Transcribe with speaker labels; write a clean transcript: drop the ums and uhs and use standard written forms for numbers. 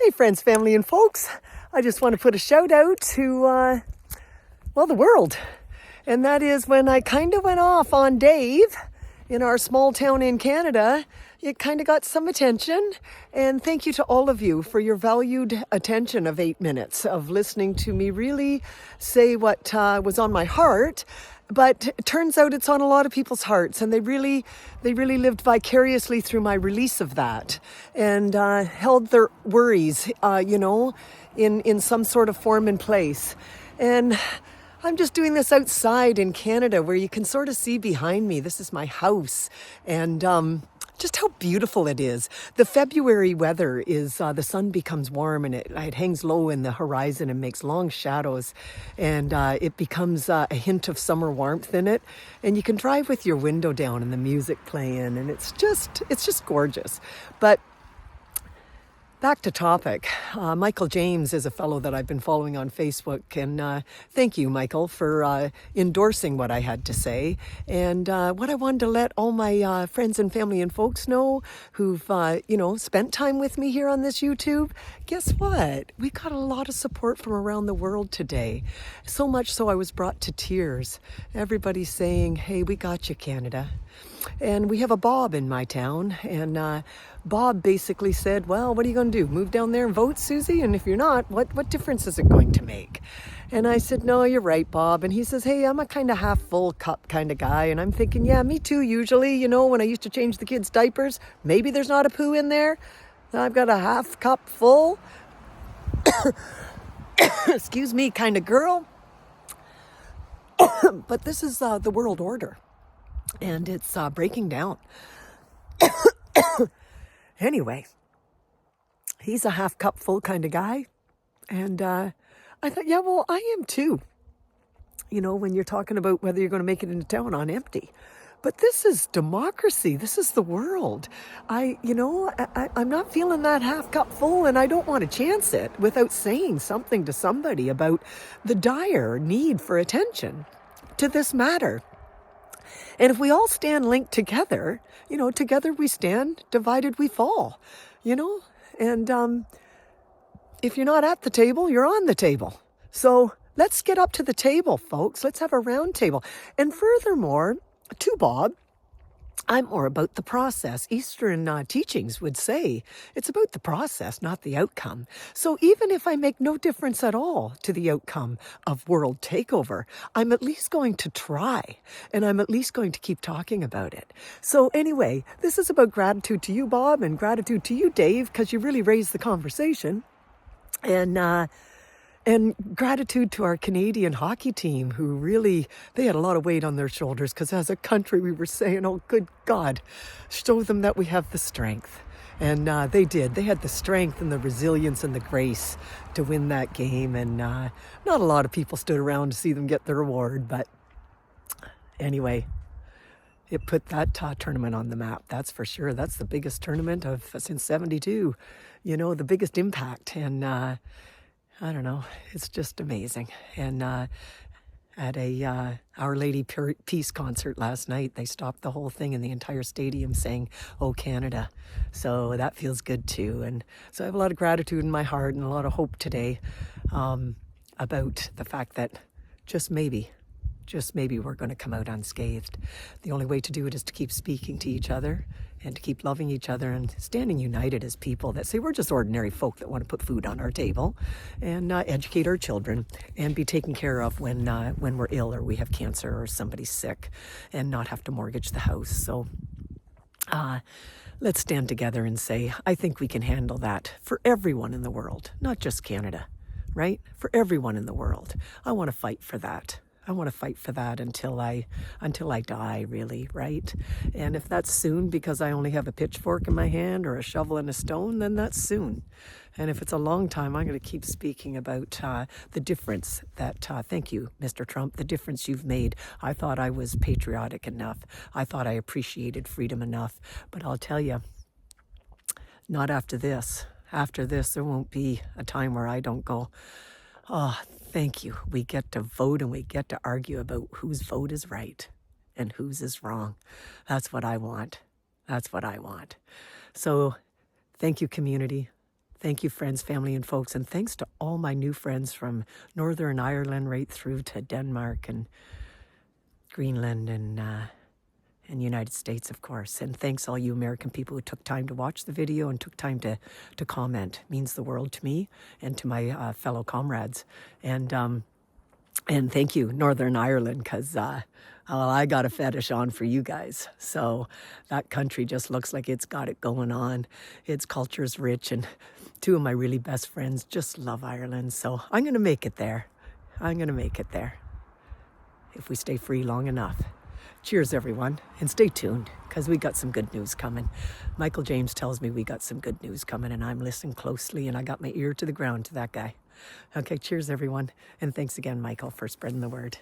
Speaker 1: Hi, friends, family, and folks. I just want to put a shout out to, the world. And that is when I kind of went off on Dave in our small town in Canada. It kind of got some attention. And thank you to all of you for your valued attention of 8 minutes of listening to me really say what was on my heart. But it turns out it's on a lot of people's hearts, and they really lived vicariously through my release of that, and held their worries, in some sort of form and place. And I'm just doing this outside in Canada, where you can sort of see behind me. This is my house, and just how beautiful it is. The February weather is, the sun becomes warm and it hangs low in the horizon and makes long shadows, and it becomes a hint of summer warmth in it. And you can drive with your window down and the music playing, and it's just gorgeous. But back to topic. Micheal James is a fellow that I've been following on Facebook, and thank you, Micheal, for endorsing what I had to say. And what I wanted to let all my friends and family and folks know who've, spent time with me here on this YouTube, guess what? We got a lot of support from around the world today. So much so I was brought to tears. Everybody's saying, hey, we got you, Canada. And we have a Bob in my town, and Bob basically said, well, what are you going to do? Move down there and vote, Susie? And if you're not, what difference is it going to make? And I said, no, you're right, Bob. And he says, hey, I'm a kind of half full cup kind of guy. And I'm thinking, yeah, me too, usually. When I used to change the kids' diapers, maybe there's not a poo in there. I've got a half cup full, excuse me, kind of girl. But this is the world order. And it's breaking down. Anyway, he's a half cup full kind of guy. And I thought, yeah, well, I am too. When you're talking about whether you're going to make it into town on empty. But this is democracy. This is the world. I'm not feeling that half cup full, and I don't want to chance it without saying something to somebody about the dire need for attention to this matter. And if we all stand linked together, together we stand, divided we fall, And if you're not at the table, you're on the table. So let's get up to the table, folks. Let's have a round table. And furthermore, to Bob, I'm more about the process. Eastern teachings would say it's about the process, not the outcome. So even if I make no difference at all to the outcome of world takeover, I'm at least going to try, and I'm at least going to keep talking about it. So anyway, this is about gratitude to you, Bob, and gratitude to you, Dave, because you really raised the conversation. And gratitude to our Canadian hockey team, who really, they had a lot of weight on their shoulders, because as a country we were saying, oh, good God, show them that we have the strength. And they did. They had the strength and the resilience and the grace to win that game. And not a lot of people stood around to see them get their award. But anyway, it put that tournament on the map, that's for sure. That's the biggest tournament since 72, the biggest impact. And I don't know, it's just amazing. And at a Our Lady Peace concert last night, they stopped the whole thing in the entire stadium saying, oh, Canada. So that feels good too. And so I have a lot of gratitude in my heart and a lot of hope today about the fact that just maybe we're going to come out unscathed. The only way to do it is to keep speaking to each other and to keep loving each other and standing united as people that say we're just ordinary folk that want to put food on our table and educate our children and be taken care of when we're ill or we have cancer or somebody's sick, and not have to mortgage the house. So let's stand together and say, I think we can handle that for everyone in the world, not just Canada, right? For everyone in the world. I want to fight for that. I want to fight for that until I die, really, right? And if that's soon because I only have a pitchfork in my hand or a shovel and a stone, then that's soon. And if it's a long time, I'm going to keep speaking about the difference that, thank you, Mr. Trump, the difference you've made. I thought I was patriotic enough. I thought I appreciated freedom enough. But I'll tell you, not after this. After this, there won't be a time where I don't go, oh, thank you. We get to vote and we get to argue about whose vote is right and whose is wrong. That's what I want. That's what I want. So thank you, community. Thank you, friends, family, and folks. And thanks to all my new friends from Northern Ireland right through to Denmark and Greenland and United States, of course. And thanks all you American people who took time to watch the video and took time to comment. It means the world to me and to my fellow comrades. And thank you, Northern Ireland, because I got a fetish on for you guys. So that country just looks like it's got it going on. Its culture's rich, and two of my really best friends just love Ireland. So I'm going to make it there. I'm going to make it there if we stay free long enough. Cheers, everyone, and stay tuned, because we got some good news coming. Micheal James tells me we got some good news coming, and I'm listening closely, and I got my ear to the ground to that guy. Okay, cheers, everyone, and thanks again, Micheal, for spreading the word.